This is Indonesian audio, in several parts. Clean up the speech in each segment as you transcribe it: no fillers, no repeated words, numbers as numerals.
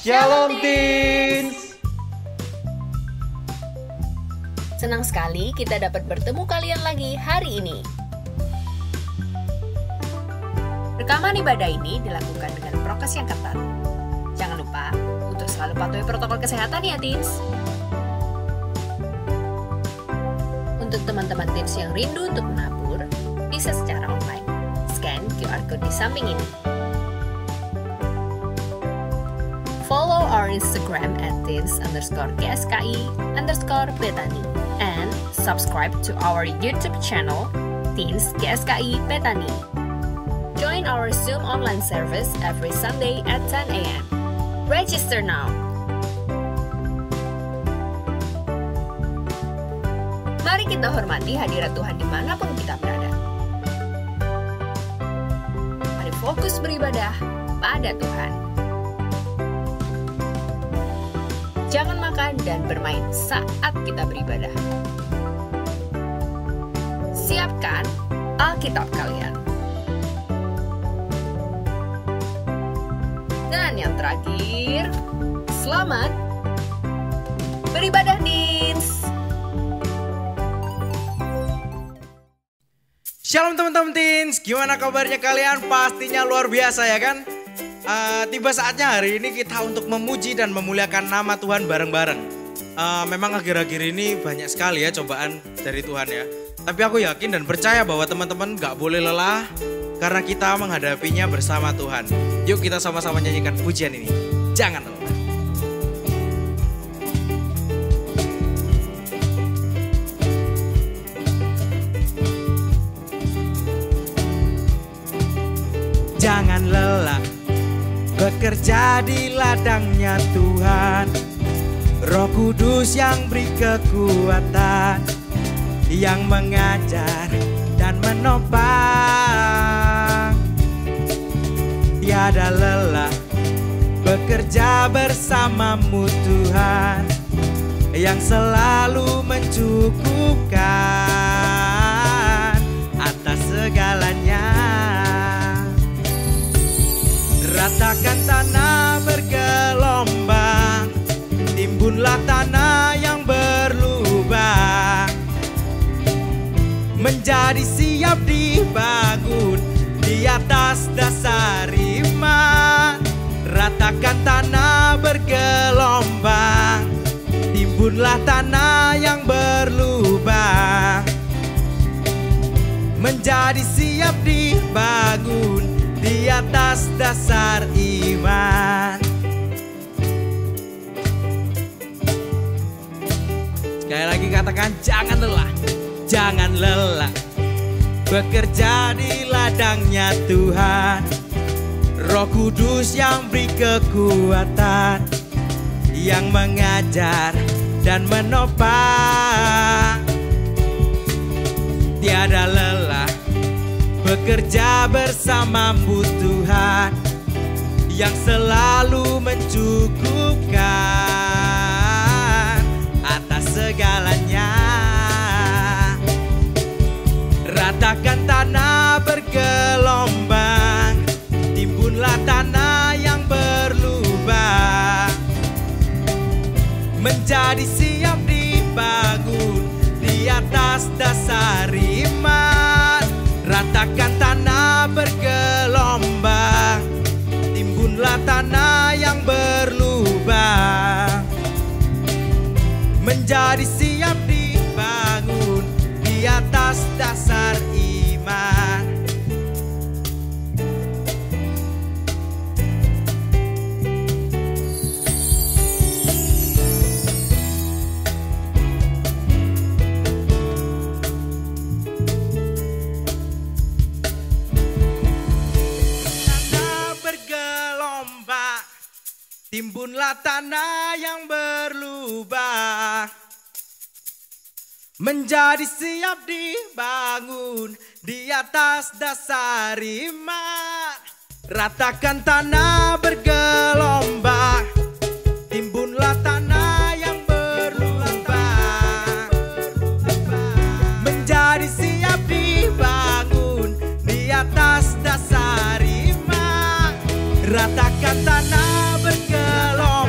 Shalom Teens. Senang sekali kita dapat bertemu kalian lagi hari ini. Rekaman ibadah ini dilakukan dengan prokes yang ketat. Jangan lupa untuk selalu patuhi protokol kesehatan ya Teens. Untuk teman-teman Teens yang rindu untuk menabur, bisa secara online. Scan QR Code di samping ini. Follow our Instagram at teens_GSKI_Betani and subscribe to our YouTube channel Teens GSKI Betani. Join our Zoom online service every Sunday at 10 a.m. Register now. Mari kita hormati hadirat Tuhan dimanapun kita berada. Mari fokus beribadah pada Tuhan. Jangan makan dan bermain saat kita beribadah. Siapkan Alkitab kalian. Dan yang terakhir, selamat beribadah Teens. Shalom teman-teman Teens, gimana kabarnya kalian? Pastinya luar biasa ya kan? Tiba saatnya hari ini kita untuk memuji dan memuliakan nama Tuhan bareng-bareng. Memang akhir-akhir ini banyak sekali ya cobaan dari Tuhan ya. Tapi aku yakin dan percaya bahwa teman-teman gak boleh lelah karena kita menghadapinya bersama Tuhan. Yuk kita sama-sama nyanyikan pujian ini. Jangan lelah. Jangan lelah bekerja di ladangnya Tuhan. Roh Kudus yang beri kekuatan, yang mengajar dan menopang. Tiada lelah bekerja bersamamu Tuhan, yang selalu mencukupkan atas segalanya. Ratakan tanah bergelombang, timbunlah tanah yang berlubang, menjadi siap dibangun di atas dasar iman. Ratakan tanah bergelombang, timbunlah tanah yang berlubang, menjadi siap dibangun di atas dasar iman. Sekali lagi katakan jangan lelah. Jangan lelah bekerja di ladangnya Tuhan. Roh Kudus yang beri kekuatan, yang mengajar dan menopang. Tiada lelah bekerja bersamamu Tuhan, yang selalu mencukupkan atas segalanya. Ratakan tanah bergelombang, timbunlah tanah yang berlubang, menjadi siap dibangun di atas dasar iman. Ratakan tanah bergelombang, timbunlah tanah yang berlubang, menjadi siap dibangun di atas dasar iman. Timbunlah tanah yang berlubang, menjadi siap dibangun di atas dasar iman. Ratakan tanah bergelombang, timbunlah tanah yang berlubang, menjadi siap dibangun di atas dasar iman. Ratakan tanah bergelombang,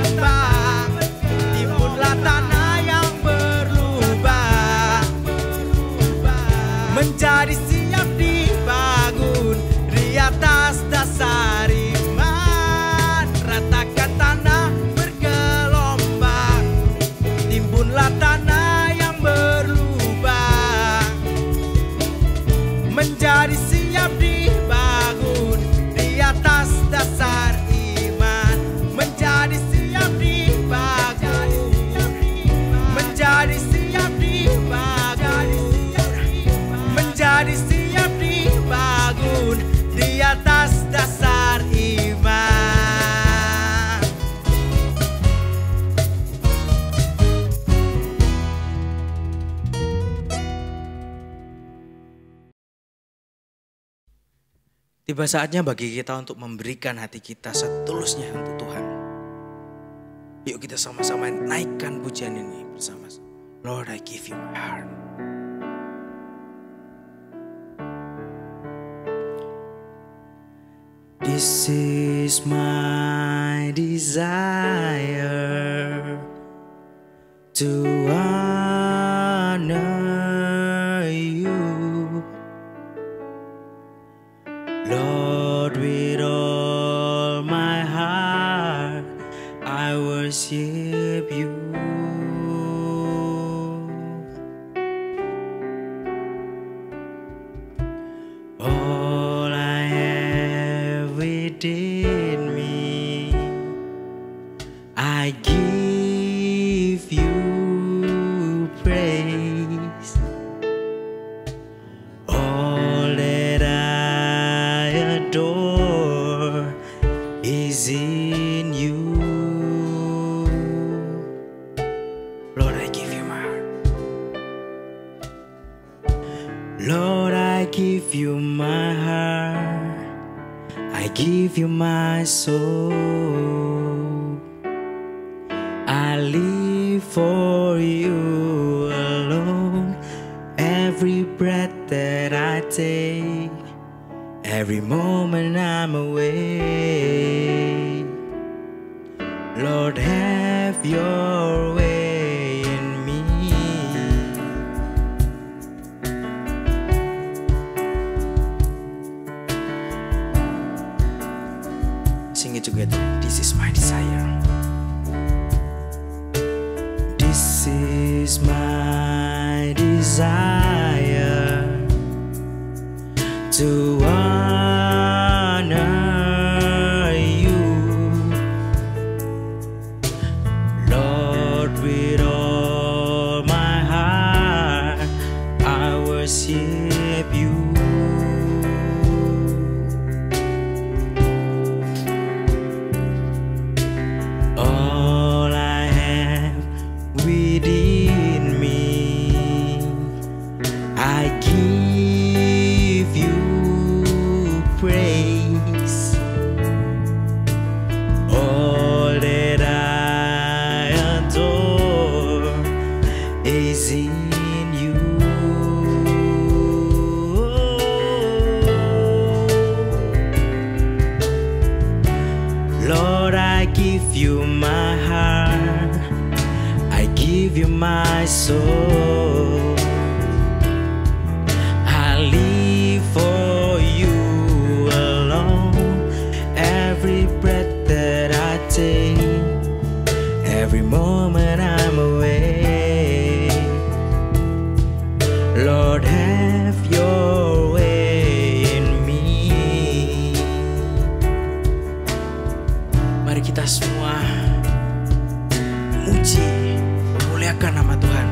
Tiba saatnya bagi kita untuk memberikan hati kita setulusnya untuk Tuhan. Yuk kita sama-sama naikkan pujian ini bersama-sama. Lord, I give you my heart. This is my desire to honor you, Lord, with all my heart I worship you. All I have within me, I give you praise. All that I adore is in you. Lord, I give you my heart. Lord, I give you my heart. I give you my soul. I live for you alone. Every breath that I take, every moment I'm awake. Lord, have your way in me. Sing it together. This is my desire. This is my desire to honor you, Lord, with all my heart I worship you. All I have within me, I give you praise. All that I adore is in you. Lord, I give you my heart. I give you my soul. I live for you alone. Every breath that I take, every moment I'm awake. Lord, have your way in me. Mari kita semua muji, memuliakan nama Tuhan.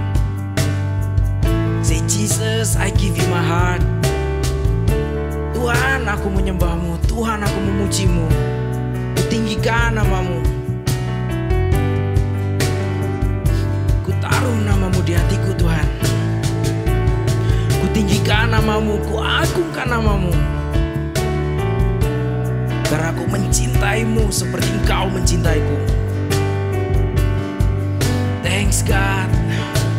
Say, Jesus, I give you my heart. Tuhan, aku menyembahmu. Tuhan, aku memujimu. Kutinggikan namamu. Ku taruh namamu di hatiku, Tuhan. Kutinggikan namamu, ku agungkan namamu. Karena aku mencintaimu seperti engkau mencintaiku. Thanks God.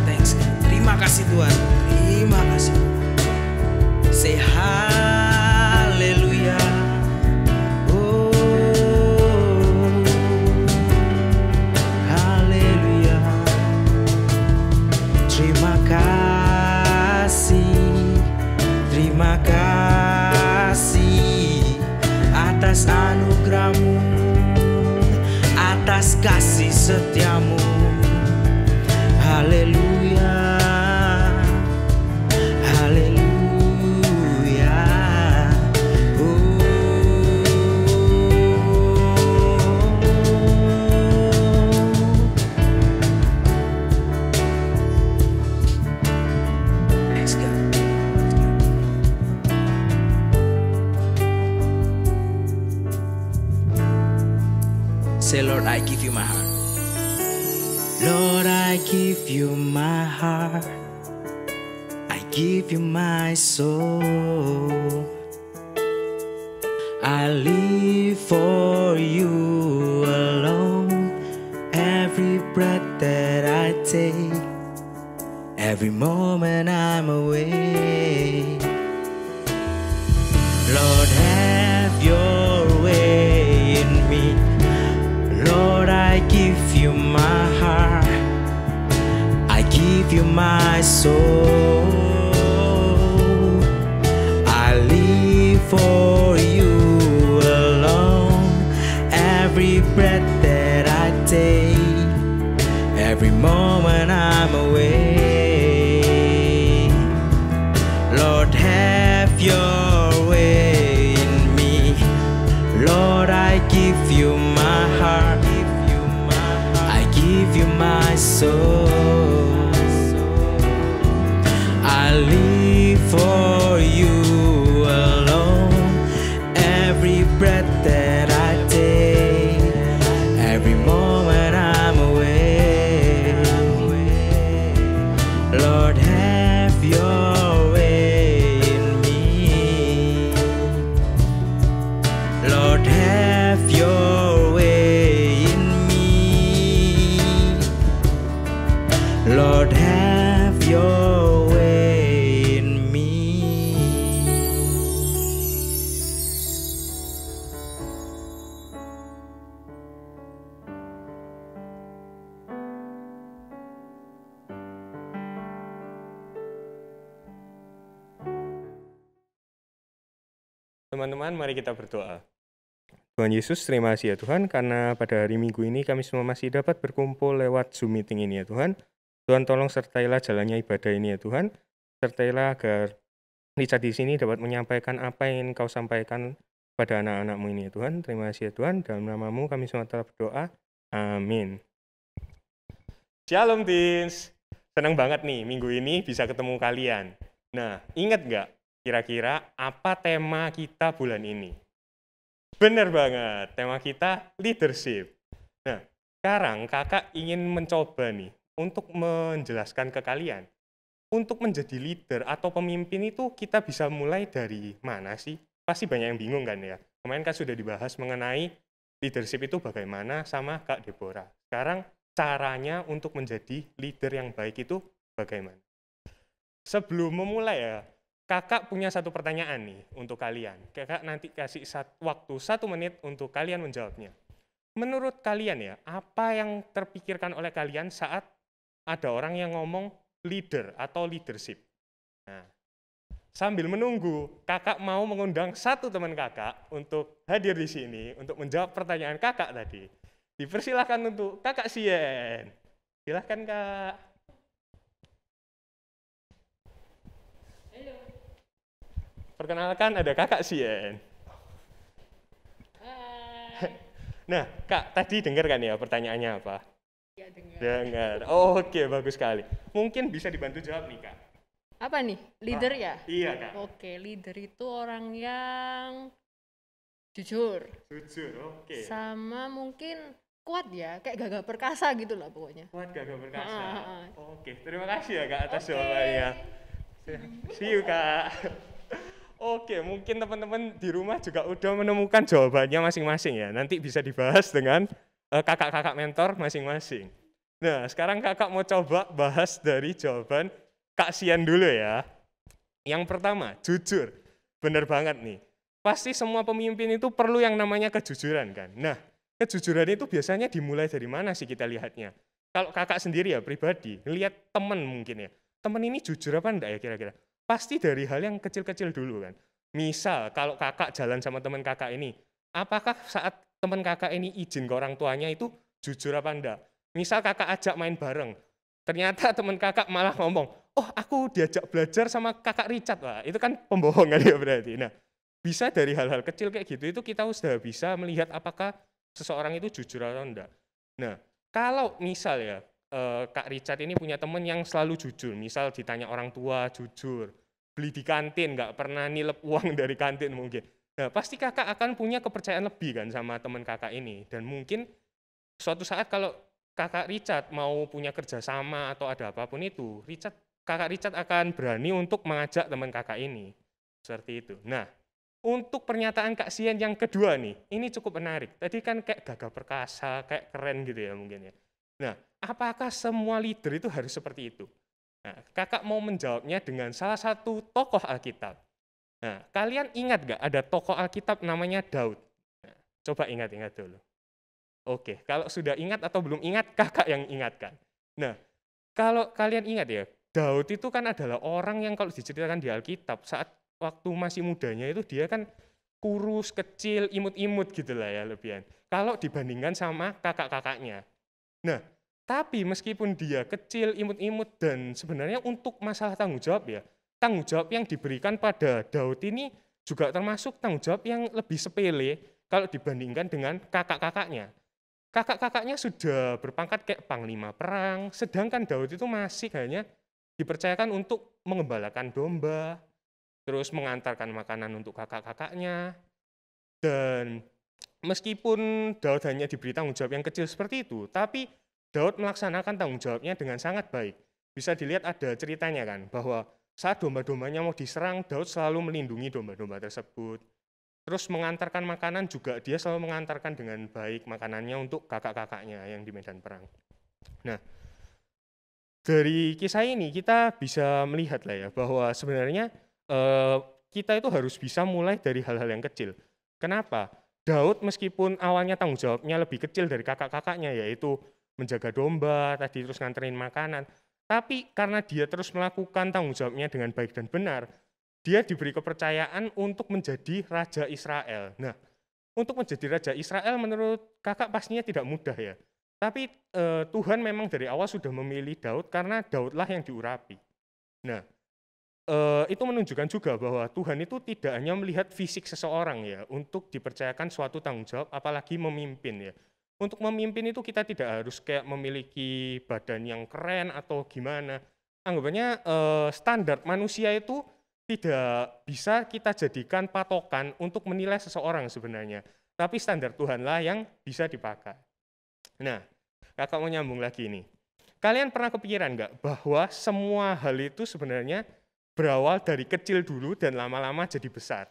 Thanks God. Terima kasih Tuhan. Terima kasih. Say hallelujah. Oh, hallelujah. Terima kasih. Terima kasih atas anugerahmu, atas kasih setiamu. Haleluya, haleluya. Oh. Thanks God. Say, Lord, I give you my heart. Lord, I give you my heart. I give you my soul. I live for you alone. Every breath that I take, every moment I'm awake. Lord, have your way in me. Lord, I give you my heart, I give you my soul. I live for you alone. Every breath that I take, every moment I'm awake. Lord, have your way in me. Lord, I give you my heart, I give you my soul. I live for you alone. Every breath that I take, every moment I'm awake. Lord, have your way in me. Lord, have your way in me. Lord, have your way in me. Teman-teman, mari kita berdoa. Tuhan Yesus, terima kasih ya Tuhan, karena pada hari Minggu ini kami semua masih dapat berkumpul lewat Zoom meeting ini ya Tuhan. Tuhan tolong sertailah jalannya ibadah ini ya Tuhan. Sertailah agar Richard di sini dapat menyampaikan apa yang ingin Kau sampaikan pada anak-anak-Mu ini ya Tuhan. Terima kasih ya Tuhan, dalam nama-Mu kami semua telah berdoa. Amin. Shalom Teens, senang banget nih minggu ini bisa ketemu kalian. Nah, ingat nggak kira-kira apa tema kita bulan ini? Bener banget, tema kita leadership. Nah, sekarang kakak ingin mencoba nih untuk menjelaskan ke kalian. Untuk menjadi leader atau pemimpin itu kita bisa mulai dari mana sih? Pasti banyak yang bingung kan ya. Kemarin kan sudah dibahas mengenai leadership itu bagaimana sama Kak Deborah. Sekarang caranya untuk menjadi leader yang baik itu bagaimana? Sebelum memulai ya, kakak punya satu pertanyaan nih untuk kalian. Kakak nanti kasih waktu 1 menit untuk kalian menjawabnya. Menurut kalian ya, apa yang terpikirkan oleh kalian saat ada orang yang ngomong leader atau leadership? Nah, sambil menunggu, kakak mau mengundang satu teman kakak untuk hadir di sini untuk menjawab pertanyaan kakak tadi. Dipersilahkan untuk kakak Sien. Silahkan kak. Perkenalkan ada kakak Sien. Nah, kak tadi dengar kan ya pertanyaannya apa? Ya, dengar. Dengar. Oh, oke, bagus sekali. Mungkin bisa dibantu jawab nih kak. Apa nih? Leader ya? Iya kak. Oke, leader itu orang yang jujur. Jujur, oke. Sama mungkin kuat ya, kayak gagah perkasa gitu lah pokoknya. Kuat gagah perkasa. Ah. Oke, terima kasih ya kak atas Oke. jawabannya. See you kak. Oke, mungkin teman-teman di rumah juga udah menemukan jawabannya masing-masing ya. Nanti bisa dibahas dengan kakak-kakak mentor masing-masing. Nah, sekarang kakak mau coba bahas dari jawaban Kak Sian dulu ya. Yang pertama, jujur. Bener banget nih. Pasti semua pemimpin itu perlu yang namanya kejujuran kan. Nah, kejujuran itu biasanya dimulai dari mana sih kita lihatnya? Kalau kakak sendiri ya pribadi, lihat temen mungkin ya. Temen ini jujur apa enggak ya kira-kira? Pasti dari hal yang kecil-kecil dulu kan. Misal kalau kakak jalan sama teman kakak ini, apakah saat teman kakak ini izin ke orang tuanya itu jujur apa enggak? Misal kakak ajak main bareng, ternyata teman kakak malah ngomong, oh aku diajak belajar sama kakak Richard. Wah, itu kan pembohongan ya berarti. Nah, bisa dari hal-hal kecil kayak gitu itu kita sudah bisa melihat apakah seseorang itu jujur atau enggak. Nah, kalau misal ya Kak Richard ini punya teman yang selalu jujur, misal ditanya orang tua jujur, beli di kantin nggak pernah nilep uang dari kantin mungkin. Nah, pasti kakak akan punya kepercayaan lebih kan sama teman kakak ini. Dan mungkin suatu saat kalau kakak Richard mau punya kerjasama atau ada apapun itu, kakak Richard akan berani untuk mengajak teman kakak ini. Seperti itu. Nah, untuk pernyataan kasihan yang kedua nih, ini cukup menarik. Tadi kan kayak gagah perkasa, kayak keren gitu ya mungkin ya. Nah, apakah semua leader itu harus seperti itu? Nah, kakak mau menjawabnya dengan salah satu tokoh Alkitab. Nah, kalian ingat gak ada tokoh Alkitab namanya Daud? Nah, coba ingat-ingat dulu. Oke, kalau sudah ingat atau belum ingat, kakak yang ingatkan. Nah, kalau kalian ingat ya, Daud itu kan adalah orang yang kalau diceritakan di Alkitab, saat waktu masih mudanya itu dia kan kurus, kecil, imut-imut gitu lah ya lebihan. Kalau dibandingkan sama kakak-kakaknya. Nah, tapi meskipun dia kecil, imut-imut, dan sebenarnya untuk masalah tanggung jawab ya, tanggung jawab yang diberikan pada Daud ini juga termasuk tanggung jawab yang lebih sepele kalau dibandingkan dengan kakak-kakaknya. Kakak-kakaknya sudah berpangkat kayak panglima perang, sedangkan Daud itu masih hanya dipercayakan untuk mengembalakan domba, terus mengantarkan makanan untuk kakak-kakaknya. Dan meskipun Daud hanya diberi tanggung jawab yang kecil seperti itu, tapi Daud melaksanakan tanggung jawabnya dengan sangat baik. Bisa dilihat ada ceritanya kan, bahwa saat domba-dombanya mau diserang, Daud selalu melindungi domba-domba tersebut. Terus mengantarkan makanan juga, dia selalu mengantarkan dengan baik makanannya untuk kakak-kakaknya yang di medan perang. Nah, dari kisah ini kita bisa melihat lah ya, bahwa sebenarnya kita itu harus bisa mulai dari hal-hal yang kecil. Kenapa? Daud meskipun awalnya tanggung jawabnya lebih kecil dari kakak-kakaknya, yaitu menjaga domba, tadi terus nganterin makanan, tapi karena dia terus melakukan tanggung jawabnya dengan baik dan benar, dia diberi kepercayaan untuk menjadi Raja Israel. Nah, untuk menjadi Raja Israel menurut kakak pastinya tidak mudah ya. Tapi Tuhan memang dari awal sudah memilih Daud karena Daudlah yang diurapi. Nah, itu menunjukkan juga bahwa Tuhan itu tidak hanya melihat fisik seseorang ya untuk dipercayakan suatu tanggung jawab, apalagi memimpin ya. Untuk memimpin itu kita tidak harus kayak memiliki badan yang keren atau gimana. Anggapannya standar manusia itu tidak bisa kita jadikan patokan untuk menilai seseorang sebenarnya. Tapi standar Tuhanlah yang bisa dipakai. Nah, kakak mau nyambung lagi nih. Kalian pernah kepikiran nggak bahwa semua hal itu sebenarnya berawal dari kecil dulu dan lama-lama jadi besar?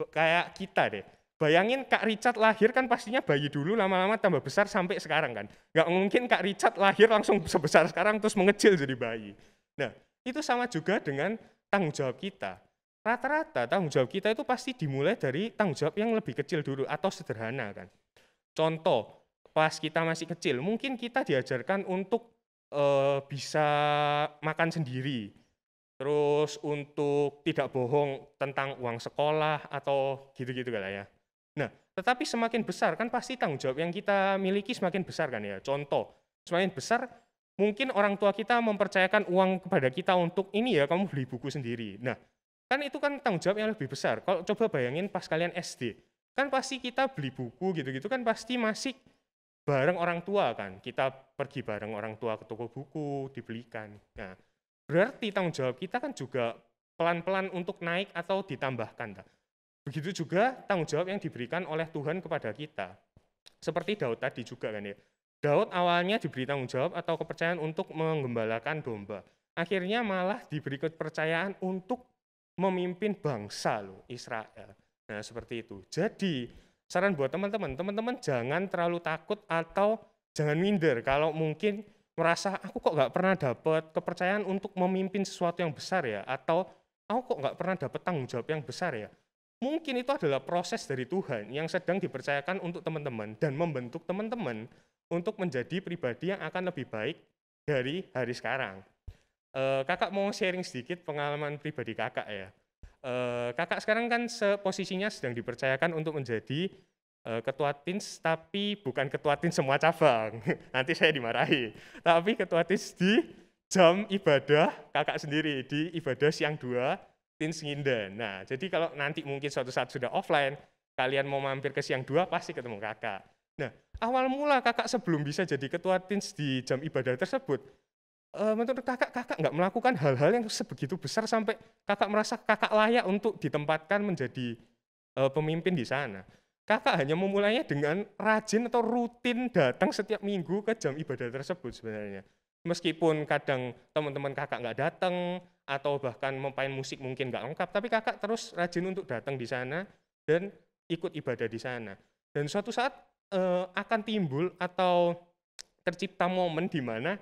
Kayak kita deh. Bayangin Kak Richard lahir kan pastinya bayi dulu, lama-lama tambah besar sampai sekarang kan. Nggak mungkin Kak Richard lahir langsung sebesar sekarang terus mengecil jadi bayi. Nah, itu sama juga dengan tanggung jawab kita. Rata-rata tanggung jawab kita itu pasti dimulai dari tanggung jawab yang lebih kecil dulu atau sederhana kan. Contoh, pas kita masih kecil, mungkin kita diajarkan untuk bisa makan sendiri. Terus untuk tidak bohong tentang uang sekolah atau gitu-gitu kan ya. Nah, tetapi semakin besar kan pasti tanggung jawab yang kita miliki semakin besar kan ya. Contoh, semakin besar mungkin orang tua kita mempercayakan uang kepada kita untuk ini ya kamu beli buku sendiri. Nah, kan itu kan tanggung jawab yang lebih besar. Kalau coba bayangin pas kalian SD, kan pasti kita beli buku gitu-gitu kan pasti masih bareng orang tua kan. Kita pergi bareng orang tua ke toko buku, dibelikan. Nah, berarti tanggung jawab kita kan juga pelan-pelan untuk naik atau ditambahkan. Begitu juga tanggung jawab yang diberikan oleh Tuhan kepada kita. Seperti Daud tadi juga kan ya. Daud awalnya diberi tanggung jawab atau kepercayaan untuk menggembalakan domba. Akhirnya malah diberi kepercayaan untuk memimpin bangsa loh, Israel. Nah, seperti itu. Jadi, saran buat teman-teman jangan terlalu takut atau jangan minder kalau mungkin merasa aku kok nggak pernah dapat kepercayaan untuk memimpin sesuatu yang besar ya, atau aku kok nggak pernah dapat tanggung jawab yang besar ya. Mungkin itu adalah proses dari Tuhan yang sedang dipercayakan untuk teman-teman dan membentuk teman-teman untuk menjadi pribadi yang akan lebih baik dari hari sekarang. Kakak mau sharing sedikit pengalaman pribadi kakak ya. Kakak sekarang kan posisinya sedang dipercayakan untuk menjadi ketua TINS, tapi bukan ketua TINS semua cabang. Nanti saya dimarahi. Tapi ketua TINS di jam ibadah kakak sendiri, di ibadah siang 2 TINS Nginden. Nah, jadi kalau nanti mungkin suatu saat sudah offline, kalian mau mampir ke siang 2 pasti ketemu kakak. Nah, awal mula kakak sebelum bisa jadi ketua TINS di jam ibadah tersebut, menurut kakak nggak melakukan hal-hal yang sebegitu besar sampai kakak merasa kakak layak untuk ditempatkan menjadi pemimpin di sana. Kakak hanya memulainya dengan rajin atau rutin datang setiap minggu ke jam ibadah tersebut sebenarnya. Meskipun kadang teman-teman kakak nggak datang atau bahkan memain musik mungkin nggak lengkap, tapi kakak terus rajin untuk datang di sana dan ikut ibadah di sana. Dan suatu saat akan timbul atau tercipta momen di mana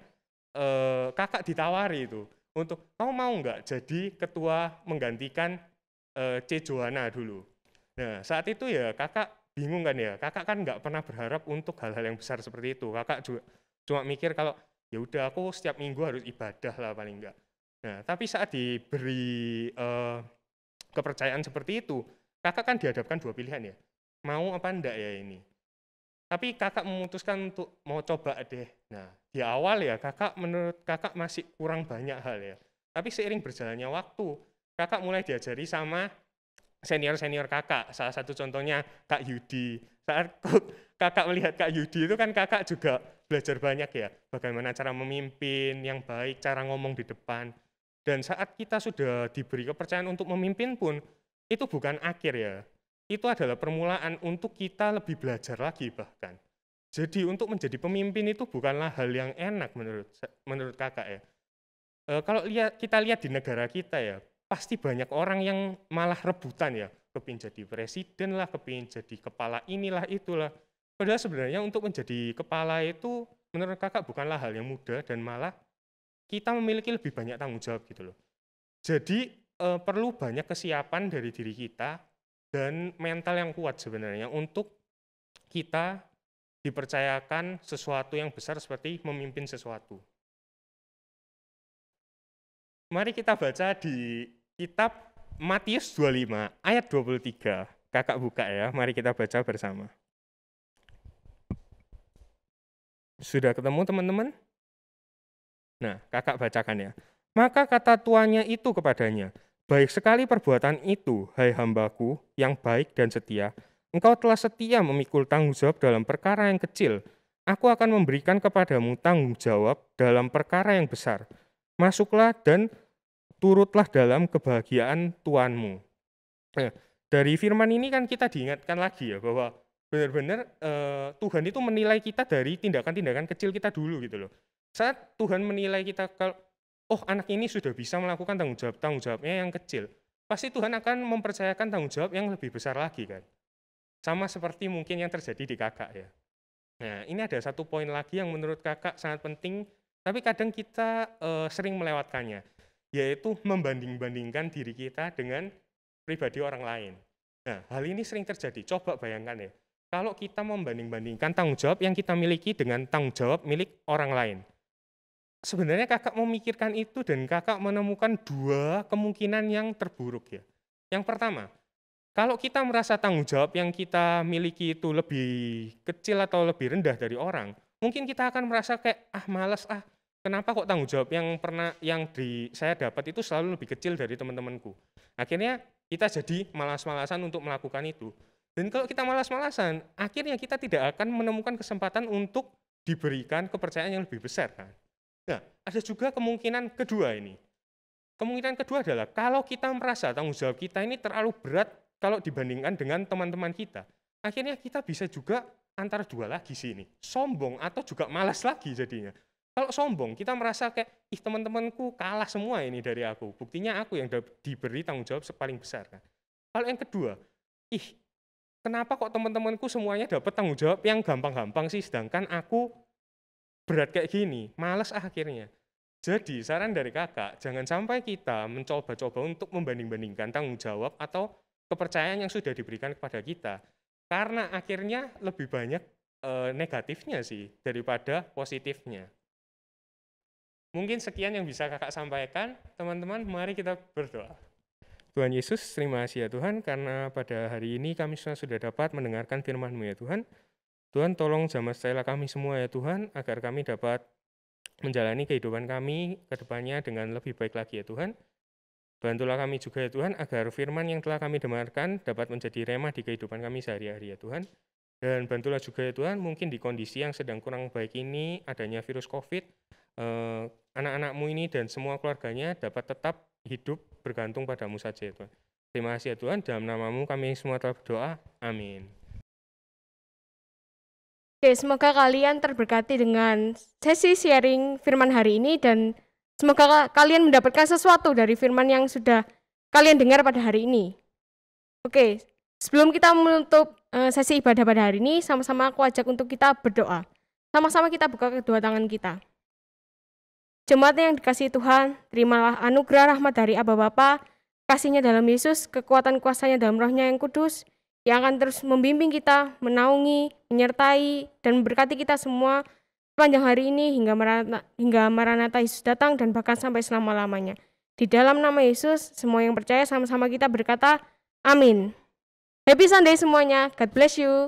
kakak ditawari itu untuk kamu mau nggak jadi ketua menggantikan C. Johanna dulu. Nah saat itu ya kakak bingung kan ya, kakak kan nggak pernah berharap untuk hal-hal yang besar seperti itu. Kakak juga cuma mikir kalau ya udah aku setiap minggu harus ibadah lah paling enggak. Nah tapi saat diberi kepercayaan seperti itu, kakak kan dihadapkan dua pilihan ya, mau apa enggak ya ini. Tapi kakak memutuskan untuk mau coba deh. Nah, di awal ya menurut kakak masih kurang banyak hal ya. Tapi seiring berjalannya waktu, kakak mulai diajari sama senior-senior kakak. Salah satu contohnya Kak Yudi. Saat kakak melihat Kak Yudi itu kan kakak juga belajar banyak ya. Bagaimana cara memimpin yang baik, cara ngomong di depan. Dan saat kita sudah diberi kepercayaan untuk memimpin pun, itu bukan akhir ya. Itu adalah permulaan untuk kita lebih belajar lagi bahkan. Jadi untuk menjadi pemimpin itu bukanlah hal yang enak menurut kakak ya. Kalau kita lihat di negara kita ya, pasti banyak orang yang malah rebutan ya, kepingin jadi presiden lah, kepingin jadi kepala inilah itulah. Padahal sebenarnya untuk menjadi kepala itu menurut kakak bukanlah hal yang mudah dan malah kita memiliki lebih banyak tanggung jawab gitu loh. Jadi perlu banyak kesiapan dari diri kita dan mental yang kuat sebenarnya untuk kita dipercayakan sesuatu yang besar seperti memimpin sesuatu. Mari kita baca di kitab Matius 25 ayat 23. Kakak buka ya, mari kita baca bersama. Sudah ketemu teman-teman? Nah, kakak bacakan ya. Maka kata tuannya itu kepadanya, baik sekali perbuatan itu, hai hambaku, yang baik dan setia. Engkau telah setia memikul tanggung jawab dalam perkara yang kecil. Aku akan memberikan kepadamu tanggung jawab dalam perkara yang besar. Masuklah dan turutlah dalam kebahagiaan Tuanmu. Nah, dari firman ini kan kita diingatkan lagi ya, bahwa benar-benar Tuhan itu menilai kita dari tindakan-tindakan kecil kita dulu gitu loh. Saat Tuhan menilai kita kalau anak ini sudah bisa melakukan tanggung jawabnya yang kecil, pasti Tuhan akan mempercayakan tanggung jawab yang lebih besar lagi kan. Sama seperti mungkin yang terjadi di kakak ya. Nah ini ada satu poin lagi yang menurut kakak sangat penting, tapi kadang kita sering melewatkannya, yaitu membanding-bandingkan diri kita dengan pribadi orang lain. Nah hal ini sering terjadi, coba bayangkan ya, kalau kita membanding-bandingkan tanggung jawab yang kita miliki dengan tanggung jawab milik orang lain. Sebenarnya kakak memikirkan itu dan kakak menemukan dua kemungkinan yang terburuk ya. Yang pertama, kalau kita merasa tanggung jawab yang kita miliki itu lebih kecil atau lebih rendah dari orang, mungkin kita akan merasa kayak malas kenapa kok tanggung jawab yang saya dapat itu selalu lebih kecil dari teman-temanku. Akhirnya kita jadi malas-malasan untuk melakukan itu. Dan kalau kita malas-malasan, akhirnya kita tidak akan menemukan kesempatan untuk diberikan kepercayaan yang lebih besar kan. Nah, ada juga kemungkinan kedua ini. Kemungkinan kedua adalah kalau kita merasa tanggung jawab kita ini terlalu berat kalau dibandingkan dengan teman-teman kita. Akhirnya kita bisa juga antara dua lagi sini, sombong atau juga malas lagi jadinya. Kalau sombong, kita merasa kayak, teman-temanku kalah semua ini dari aku. Buktinya aku yang diberi tanggung jawab paling besar kan. Kalau yang kedua, kenapa kok teman-temanku semuanya dapat tanggung jawab yang gampang-gampang sih, sedangkan aku berat kayak gini, malas akhirnya. Jadi saran dari kakak, jangan sampai kita mencoba-coba untuk membanding-bandingkan tanggung jawab atau kepercayaan yang sudah diberikan kepada kita. Karena akhirnya lebih banyak negatifnya sih daripada positifnya. Mungkin sekian yang bisa kakak sampaikan. Teman-teman, mari kita berdoa. Tuhan Yesus, terima kasih ya Tuhan, karena pada hari ini kami sudah dapat mendengarkan firman-Mu ya Tuhan. Tuhan tolong jamah setelah kami semua ya Tuhan, agar kami dapat menjalani kehidupan kami ke depannya dengan lebih baik lagi ya Tuhan. Bantulah kami juga ya Tuhan, agar firman yang telah kami dengarkan dapat menjadi remah di kehidupan kami sehari-hari ya Tuhan. Dan bantulah juga ya Tuhan, mungkin di kondisi yang sedang kurang baik ini, adanya virus COVID, anak-anak-Mu ini dan semua keluarganya dapat tetap hidup bergantung padamu saja ya Tuhan. Terima kasih ya Tuhan, dalam nama-Mu kami semua telah berdoa, amin. Oke, semoga kalian terberkati dengan sesi sharing firman hari ini dan semoga kalian mendapatkan sesuatu dari firman yang sudah kalian dengar pada hari ini. Oke, Sebelum kita menutup sesi ibadah pada hari ini, sama-sama aku ajak untuk kita berdoa. Sama-sama kita buka kedua tangan kita. Jemaat yang dikasihi Tuhan, terimalah anugerah rahmat dari Aba Bapa, kasih-Nya dalam Yesus, kekuatan kuasa-Nya dalam Roh-Nya yang kudus, yang akan terus membimbing kita, menaungi, menyertai, dan memberkati kita semua sepanjang hari ini hingga Maranatha Yesus datang dan bahkan sampai selama-lamanya. Di dalam nama Yesus, semua yang percaya sama-sama kita berkata, amin. Happy Sunday semuanya, God bless you.